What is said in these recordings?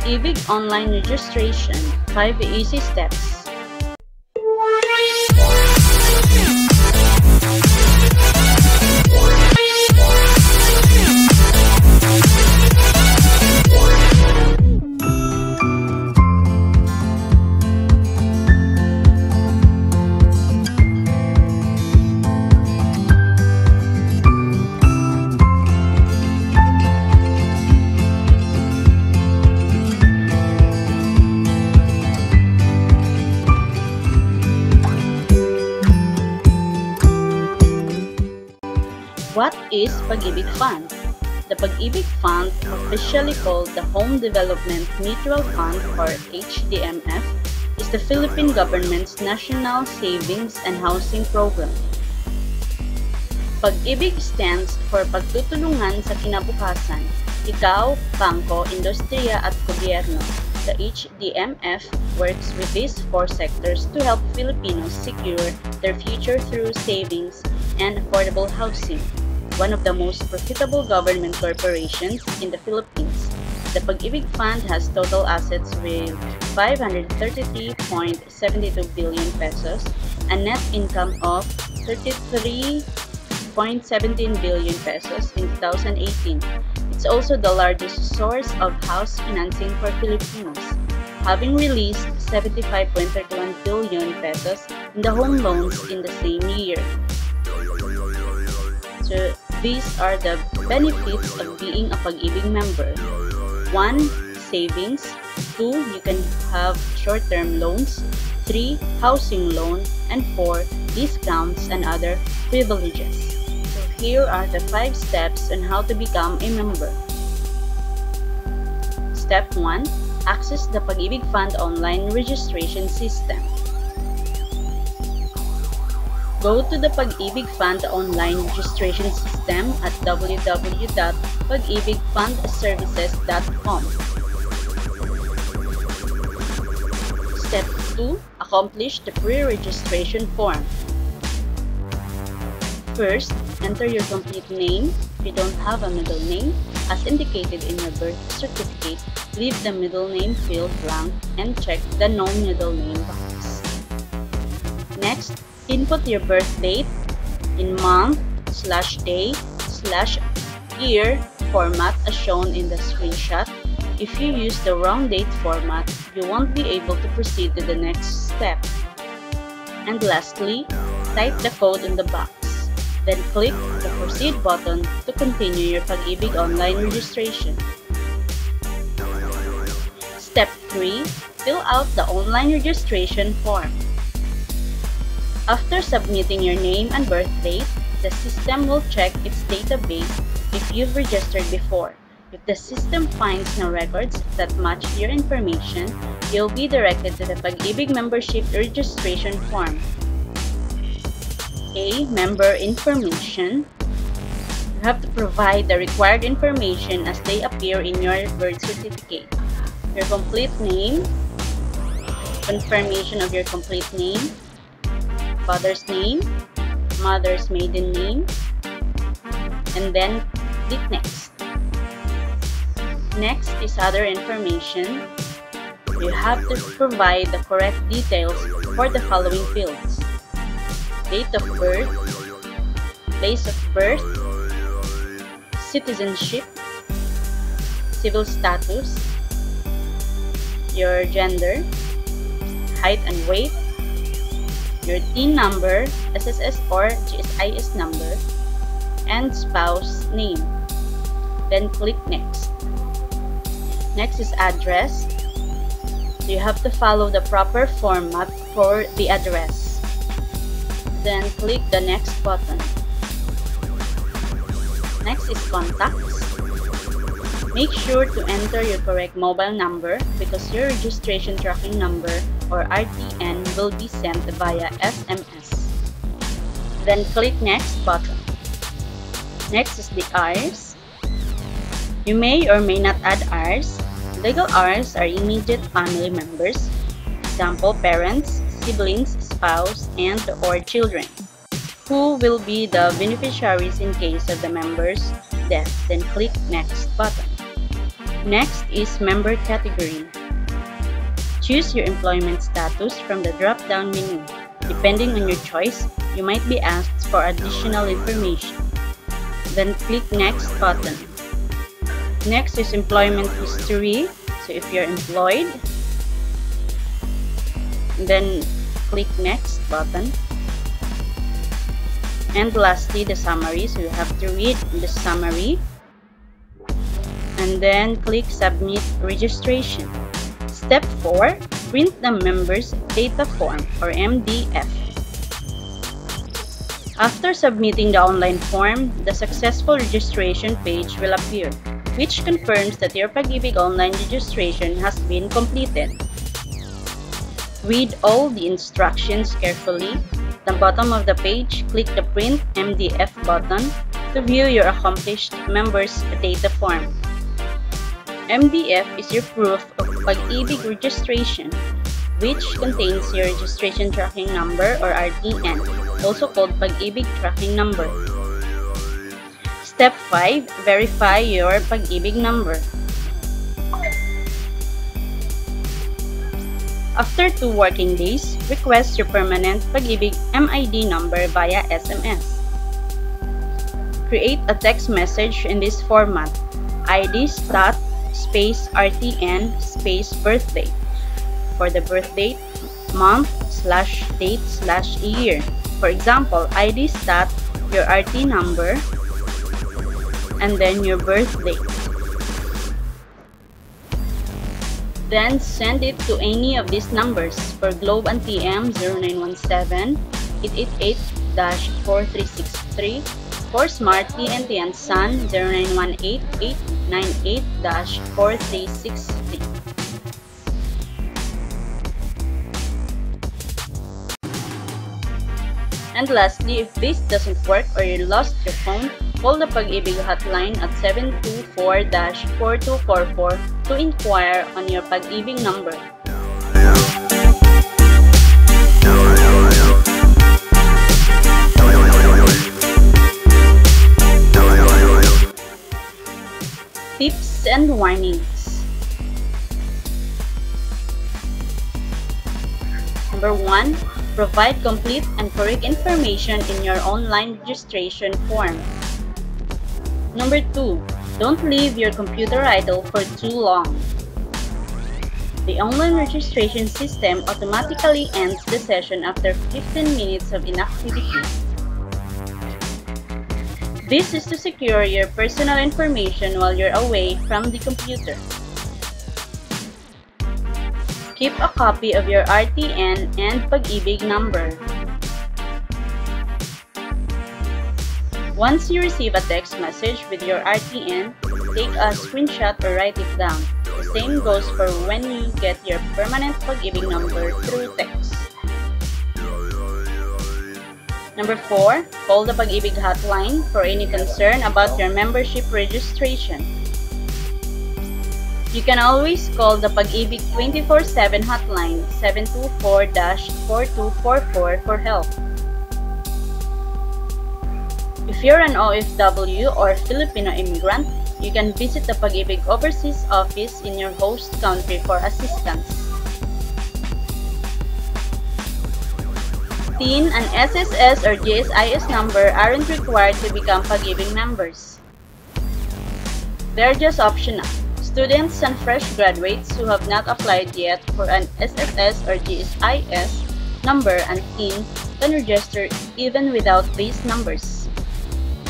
Pag-IBIG Online Registration, 5 Easy Steps. What is Pag-IBIG Fund? The Pag-IBIG Fund, officially called the Home Development Mutual Fund or HDMF, is the Philippine government's national savings and housing program. Pag-IBIG stands for Pagtutulungan sa Kinabukasan, Ikaw, Bangko, Industriya at Gobyerno. The HDMF works with these 4 sectors to help Filipinos secure their future through savings and affordable housing. One of the most profitable government corporations in the Philippines. The Pag-IBIG Fund has total assets with 533.72 billion pesos, a net income of 33.17 billion pesos in 2018. It's also the largest source of house financing for Filipinos, having released 75.31 billion pesos in the home loans in the same year. So these are the benefits of being a Pag-IBIG member. 1. Savings. 2. You can have short-term loans. 3. Housing loan. And 4. Discounts and other privileges. So here are the 5 steps on how to become a member. Step 1. Access the Pag-IBIG Fund Online registration system. Go to the Pag-IBIG Fund Online registration system at www.pagibigfundservices.com. Step 2. Accomplish the pre-registration form. First, enter your complete name. If you don't have a middle name, as indicated in your birth certificate, leave the middle name field blank and check the no middle name box. Next, input your birth date in month/day/year format as shown in the screenshot. If you use the wrong date format, you won't be able to proceed to the next step. And lastly, type the code in the box. Then click the Proceed button to continue your Pag-IBIG Online registration. Step 3. Fill out the online registration form. After submitting your name and birth date, the system will check its database if you've registered before. If the system finds no records that match your information, you'll be directed to the Pag-IBIG membership registration form. A. Member information. You have to provide the required information as they appear in your birth certificate. Your complete name, confirmation of your complete name, father's name, mother's maiden name, and then click Next. Next is other information. You have to provide the correct details for the following fields: date of birth, place of birth, citizenship, civil status, your gender, height and weight, your TIN number, SSS or GSIS number, and spouse name. Then click Next. Next is address. You have to follow the proper format for the address. Then click the Next button. Next is contacts. Make sure to enter your correct mobile number because your registration tracking number or RTN will be sent via SMS. Then click Next button. Next is the heirs. You may or may not add heirs. Legal heirs are immediate family members, example parents, siblings, spouse, and/or children, who will be the beneficiaries in case of the member's death. Then click Next button. Next is member category. Choose your employment status from the drop-down menu. Depending on your choice, you might be asked for additional information. Then click Next button. Next is employment history. So if you're employed, then click Next button. And lastly, the summary. So you have to read the summary. And then click Submit Registration. Step 4. Print the Members Data Form or MDF. After submitting the online form, the successful registration page will appear, which confirms that your Pag-IBIG Online registration has been completed. Read all the instructions carefully. At the bottom of the page, click the Print MDF button to view your accomplished members' data form. MDF is your proof of Pag-IBIG registration, which contains your registration tracking number or RTN, also called Pag-IBIG tracking number. Step 5. Verify your Pag-IBIG number. After 2 working days, request your permanent Pag-IBIG MID number via SMS. Create a text message in this format: IDs dot space RTN space birthdate. For the birthdate, month / date / year. For example, IDs dot your RT number and then your birthdate. Then send it to any of these numbers. For Globe and TM 0917 888-4363. For Smart TNT and Sun 0918-898-4363. And lastly, if this doesn't work or you lost your phone, call the Pag-IBIG hotline at 724-4244 to inquire on your Pag-IBIG number. Tips and warnings. Number 1. Provide complete and correct information in your online registration form. Number 2. Don't leave your computer idle for too long. The online registration system automatically ends the session after 15 minutes of inactivity. This is to secure your personal information while you're away from the computer. Keep a copy of your RTN and Pag-IBIG number. Once you receive a text message with your RTN, take a screenshot or write it down. The same goes for when you get your permanent Pag-IBIG number through text. Number 4. Call the Pag-IBIG hotline for any concern about your membership registration. You can always call the Pag-IBIG 24/7 hotline 724-4244 for help. If you're an OFW or Filipino immigrant, you can visit the Pag-IBIG Overseas Office in your host country for assistance. TIN and SSS or GSIS number aren't required to become Pag-IBIG members. They're just optional. Students and fresh graduates who have not applied yet for an SSS or GSIS number and TIN can register even without these numbers.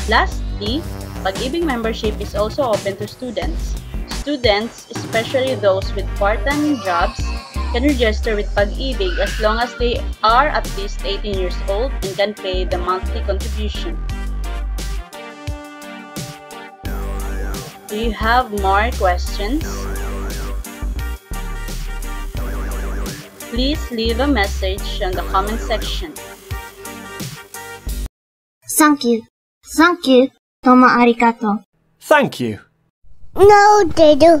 Lastly, Pag-IBIG membership is also open to students. Students, especially those with part-time jobs, can register with Pag-IBIG as long as they are at least 18 years old and can pay the monthly contribution. Do you have more questions? Please leave a message on the comment section. Thank you. Thank you. Tomo arigato. Thank you. No, they do.